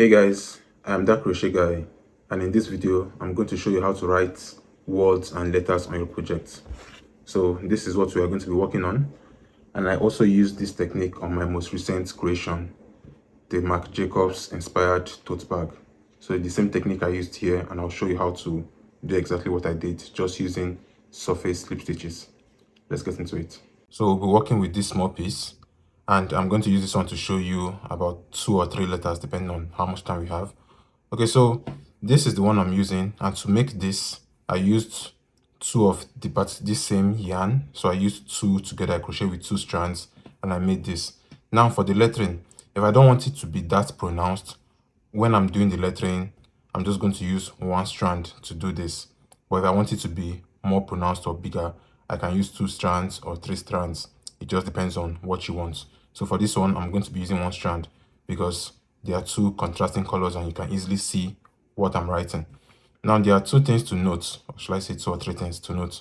Hey guys, I'm that crochet guy, and in this video I'm going to show you how to write words and letters on your project. So this is what we are going to be working on, and I also used this technique on my most recent creation, the Marc Jacobs inspired tote bag. So the same technique I used here, and I'll show you how to do exactly what I did, just using surface slip stitches. Let's get into it. So we'll be working with this small piece, and I'm going to use this one to show you about 2 or 3 letters depending on how much time we have. Okay, so this is the one I'm using, and to make this I used 2 of the parts, this same yarn. So I used 2 together. I crochet with 2 strands and I made this. Now for the lettering, if I don't want it to be that pronounced when I'm doing the lettering, I'm just going to use 1 strand to do this. But if I want it to be more pronounced or bigger, I can use 2 strands or 3 strands. It just depends on what you want. So for this one, I'm going to be using 1 strand because there are 2 contrasting colors and you can easily see what I'm writing. Now there are 2 things to note, or should I say 2 or 3 things to note.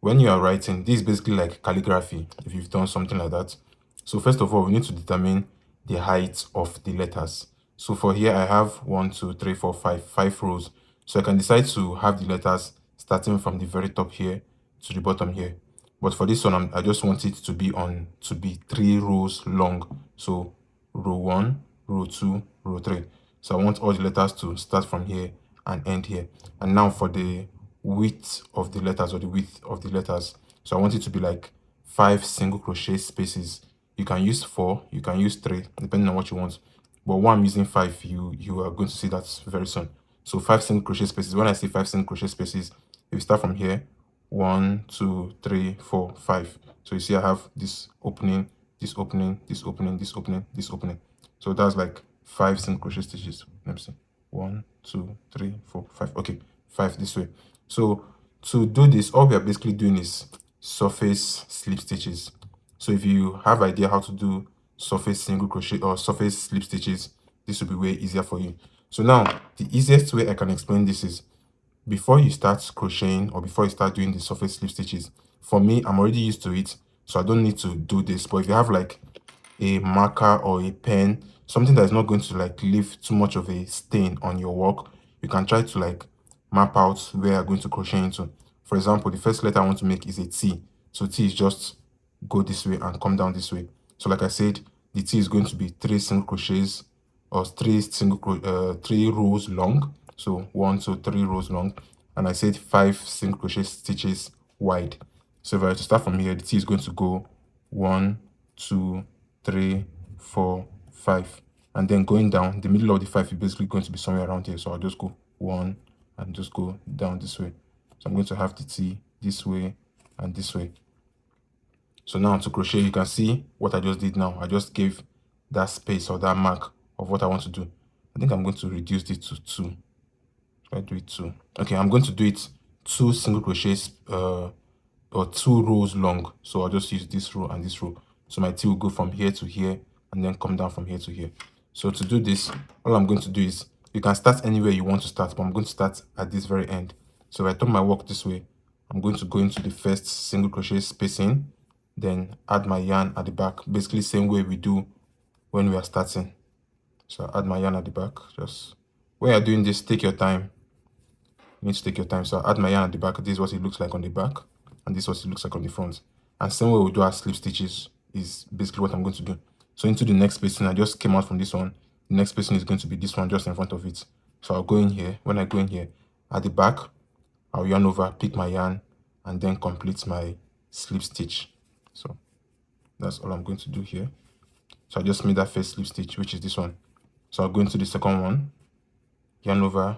When you are writing, this is basically like calligraphy, if you've done something like that. So first of all, we need to determine the height of the letters. So for here, I have 1, 2, 3, 4, 5 rows. So I can decide to have the letters starting from the very top here to the bottom here. But for this one, I just want it to be 3 rows long. So row 1, row 2, row 3. So I want all the letters to start from here and end here. And now for the width of the letters, or the width of the letters, so I want it to be like 5 single crochet spaces. You can use 4, you can use 3, depending on what you want. But when I'm using 5, you are going to see that very soon. So 5 single crochet spaces. When I say 5 single crochet spaces, if you start from here, 1, 2, 3, 4, 5. So you see I have this opening, this opening, this opening, this opening, this opening. So that's like 5 single crochet stitches. Let me see. 1, 2, 3, 4, 5. Okay, 5 this way. So to do this, all we are basically doing is surface slip stitches. So if you have idea how to do surface single crochet or surface slip stitches, this will be way easier for you. So now the easiest way I can explain this is, before you start crocheting or before you start doing the surface slip stitches, for me, I'm already used to it, so I don't need to do this. But if you have like a marker or a pen, something that is not going to like leave too much of a stain on your work, you can try to like map out where you're going to crochet into. For example, the first letter I want to make is a T. So T is just go this way and come down this way. So like I said, the T is going to be 3 single crochets or 3 rows long. So 1, 2, 3 rows long, and I said 5 single crochet stitches wide. So if I were to start from here, the T is going to go 1, 2, 3, 4, 5, and then going down, the middle of the 5 is basically going to be somewhere around here. So I'll just go 1 and just go down this way. So I'm going to have the T this way and this way. So now to crochet, you can see what I just did now. I just gave that space or that mark of what I want to do. I think I'm going to reduce it to 2. I do it 2. Okay, I'm going to do it 2 single crochets or 2 rows long. So I'll just use this row and this row. So my T will go from here to here and then come down from here to here. So to do this, all I'm going to do is, you can start anywhere you want to start, but I'm going to start at this very end. So if I turn my work this way, I'm going to go into the first single crochet spacing, then add my yarn at the back, basically same way we do when we are starting. So I add my yarn at the back. Just when you're doing this, take your time. You need to take your time. So I add my yarn at the back. This is what it looks like on the back, and this is what it looks like on the front. And same way we do our slip stitches is basically what I'm going to do. So into the next spacing, I just came out from this one. The next spacing is going to be this one just in front of it. So I'll go in here. When I go in here, at the back, I'll yarn over, pick my yarn, and then complete my slip stitch. So that's all I'm going to do here. So I just made that first slip stitch, which is this one. So I'll go into the second one, yarn over,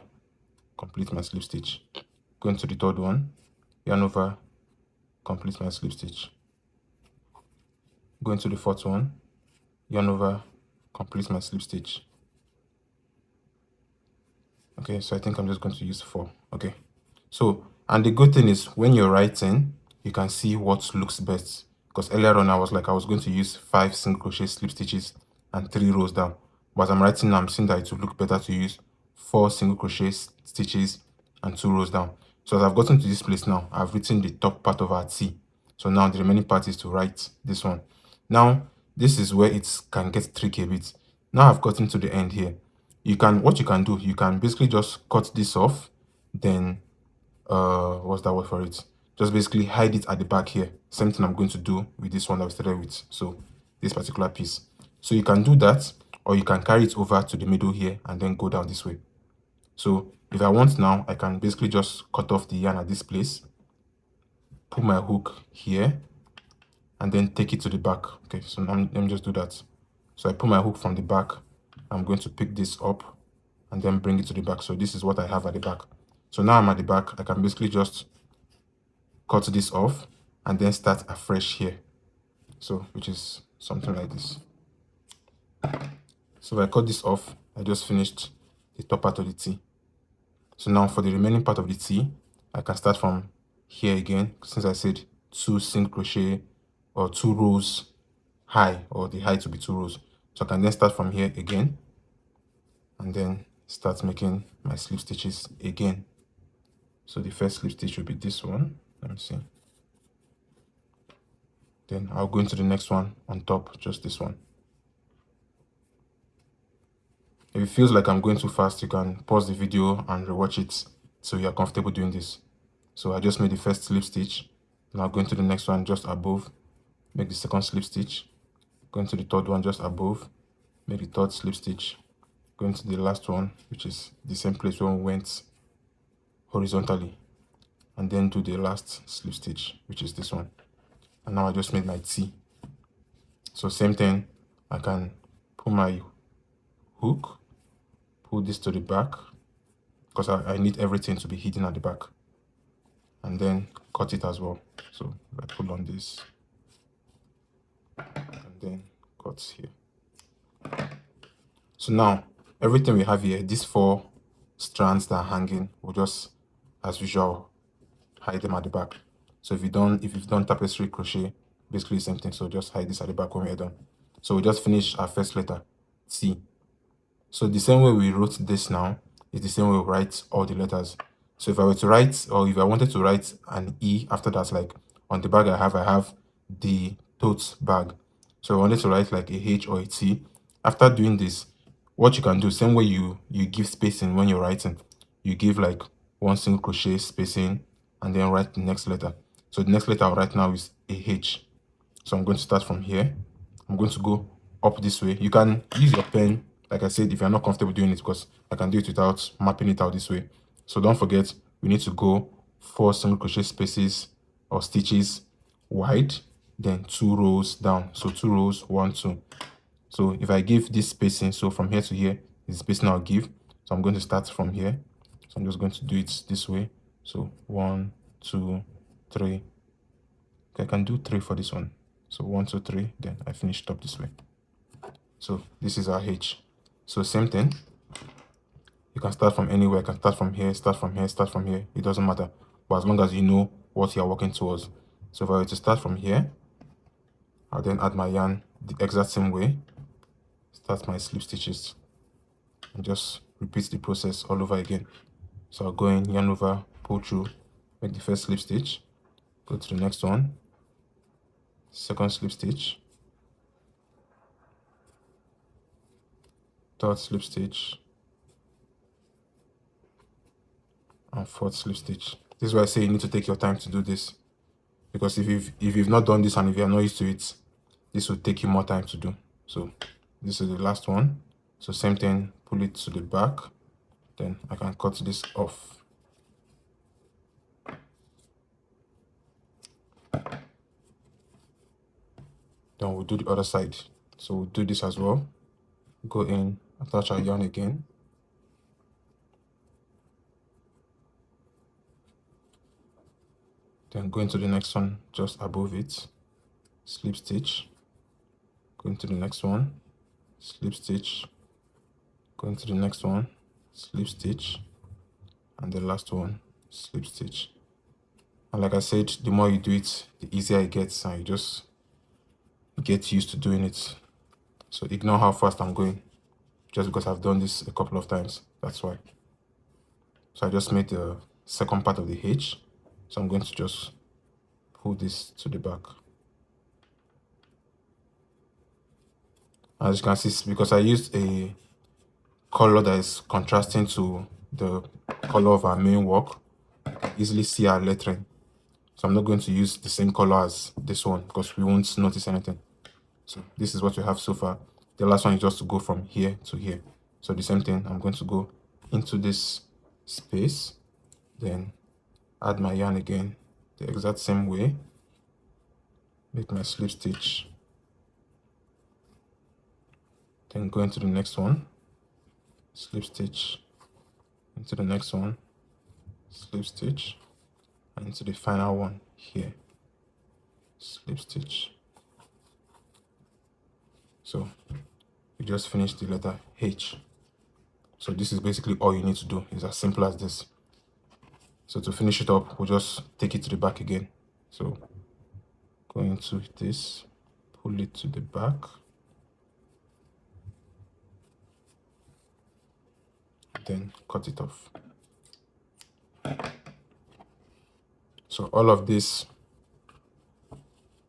complete my slip stitch. Go into the third one, yarn over, complete my slip stitch. Go into the fourth one, yarn over, complete my slip stitch. Okay, so I think I'm just going to use 4. Okay, so, and the good thing is, when you're writing, you can see what looks best. Because earlier on, I was going to use 5 single crochet slip stitches and 3 rows down. But as I'm writing now, I'm seeing that it would look better to use 4 single crochet stitches and 2 rows down. So as I've gotten to this place now, I've written the top part of our T. So now the remaining part is to write this one. Now, this is where it can get tricky a bit. Now I've gotten to the end here. what you can do, you can basically just cut this off, then what's that word for it, just basically hide it at the back here. Same thing I'm going to do with this one that we started with, so this particular piece. So you can do that, or you can carry it over to the middle here and then go down this way. So if I want now, I can basically just cut off the yarn at this place, put my hook here, and then take it to the back. Okay, so now let me just do that. So I put my hook from the back, I'm going to pick this up and then bring it to the back. So this is what I have at the back. So now I'm at the back, I can basically just cut this off and then start afresh here. So which is something like this. So if I cut this off, I just finished the top part of the T. So now for the remaining part of the T, I can start from here again, since I said 2 single crochet or 2 rows high, or the height will be 2 rows. So I can then start from here again and then start making my slip stitches again. So the first slip stitch will be this one. Let me see. Then I'll go into the next one on top, just this one. If it feels like I'm going too fast, you can pause the video and rewatch it so you're comfortable doing this. So I just made the first slip stitch. Now go into the next one just above, make the second slip stitch. Go into the third one just above, make the third slip stitch. Go into the last one, which is the same place where we went horizontally, and then do the last slip stitch, which is this one. And now I just made my T. So same thing, I can put my hook, pull this to the back, because I need everything to be hidden at the back, and then cut it as well. So I pull on this and then cut here. So now everything we have here, these 4 strands that are hanging, we'll just, as usual, hide them at the back. So if you've done tapestry crochet, basically the same thing. So just hide this at the back when we're done. So we just finished our first letter, T. So the same way we wrote this now is the same way we write all the letters. So if I were to write, or if I wanted to write an E after that, like on the bag I have the tote bag. So I wanted to write like a H or a T. After doing this, what you can do, same way you give spacing when you're writing, you give like 1 single crochet spacing and then write the next letter. So the next letter I'll write now is a H. So I'm going to start from here. I'm going to go up this way. You can use your pen, like I said, if you're not comfortable doing it, because I can do it without mapping it out this way. So don't forget, we need to go 4 single crochet spaces or stitches wide, then 2 rows down. So 2 rows, 1, 2. So if I give this spacing, so from here to here is the spacing I'll give. So I'm going to start from here. So I'm just going to do it this way. So 1, 2, 3. Okay, I can do 3 for this one. So 1, 2, 3, then I finish it up this way. So this is our H. So same thing. You can start from anywhere. You can start from here, start from here, start from here. It doesn't matter. But as long as you know what you're working towards. So if I were to start from here, I'll then add my yarn the exact same way. Start my slip stitches and just repeat the process all over again. So I'll go in, yarn over, pull through, make the first slip stitch, go to the next one, second slip stitch, third slip stitch, and fourth slip stitch. This is why I say you need to take your time to do this, because if you've not done this and if you're not used to it, this will take you more time to do. So this is the last one. So same thing, pull it to the back, then I can cut this off. Then we'll do the other side. So we'll do this as well. Go in, attach our yarn again. Then go into the next one just above it, slip stitch, go into the next one, slip stitch, go into the next one, slip stitch, and the last one, slip stitch. And like I said, the more you do it, the easier it gets, and you just get used to doing it. So ignore how fast I'm going, just because I've done this a couple of times, that's why. So I just made the second part of the H, so I'm going to just pull this to the back. As you can see, because I used a color that is contrasting to the color of our main work, you can easily see our lettering. So I'm not going to use the same color as this one because we won't notice anything. So this is what we have so far. The last one is just to go from here to here. So the same thing, I'm going to go into this space, then add my yarn again the exact same way, make my slip stitch, then go into the next one, slip stitch, into the next one, slip stitch, and into the final one here, slip stitch. So you just finish the letter H. So this is basically all you need to do. It's as simple as this. So to finish it up, we'll just take it to the back again. So go into this, pull it to the back, then cut it off. So all of this,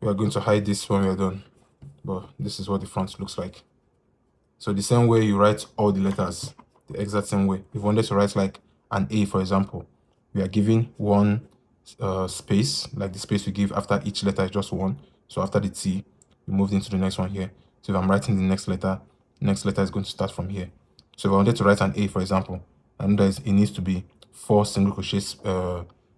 we are going to hide this when we are done, but this is what the front looks like. So the same way you write all the letters, the exact same way. If you wanted to write like an A, for example, we are giving one space, like the space we give after each letter is just one. So after the T, we moved into the next one here. So if I'm writing the next letter is going to start from here. So if I wanted to write an A, for example, I know that it needs to be 4 single crochet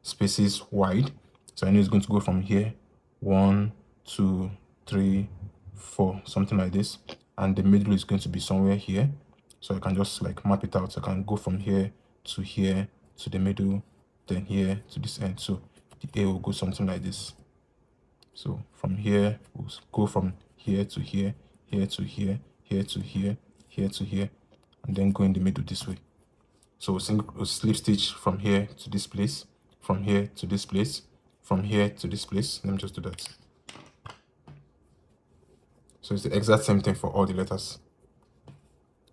spaces wide. So I know it's going to go from here, 1, 2, 3, 4, something like this. And the middle is going to be somewhere here. So I can just like map it out. So I can go from here to the middle, then here to this end. So the A will go something like this. So from here, we'll go from here to here, here to here, here to here, here to here, and then go in the middle this way. So we'll slip stitch from here to this place, from here to this place, from here to this place. Let me just do that. So it's the exact same thing for all the letters.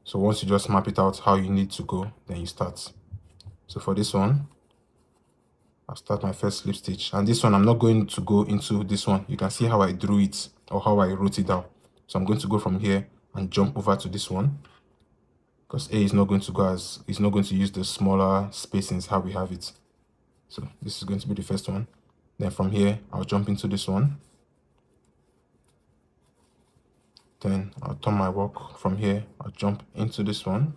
So once you just map it out how you need to go, then you start. So for this one, I'll start my first slip stitch. And this one, I'm not going to go into this one. You can see how I drew it or how I wrote it down. So I'm going to go from here and jump over to this one, because A is not going to go as, it's not going to use the smaller spacings how we have it. So this is going to be the first one. Then from here, I'll jump into this one. Then I'll turn my work from here, I'll jump into this one.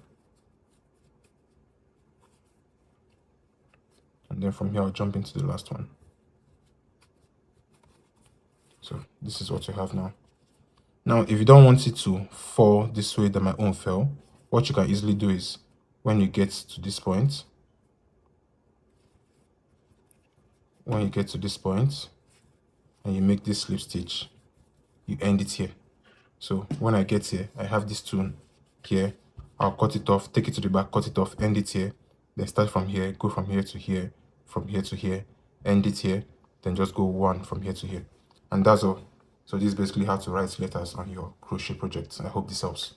And then from here, I'll jump into the last one. So this is what you have now. Now, if you don't want it to fall this way that my own fell, what you can easily do is, when you get to this point, and you make this slip stitch, you end it here. So when I get here, I have this tool here. I'll cut it off, take it to the back, cut it off, end it here, then start from here, go from here to here, from here to here, end it here, then just go 1 from here to here. And that's all. So this is basically how to write letters on your crochet project. I hope this helps.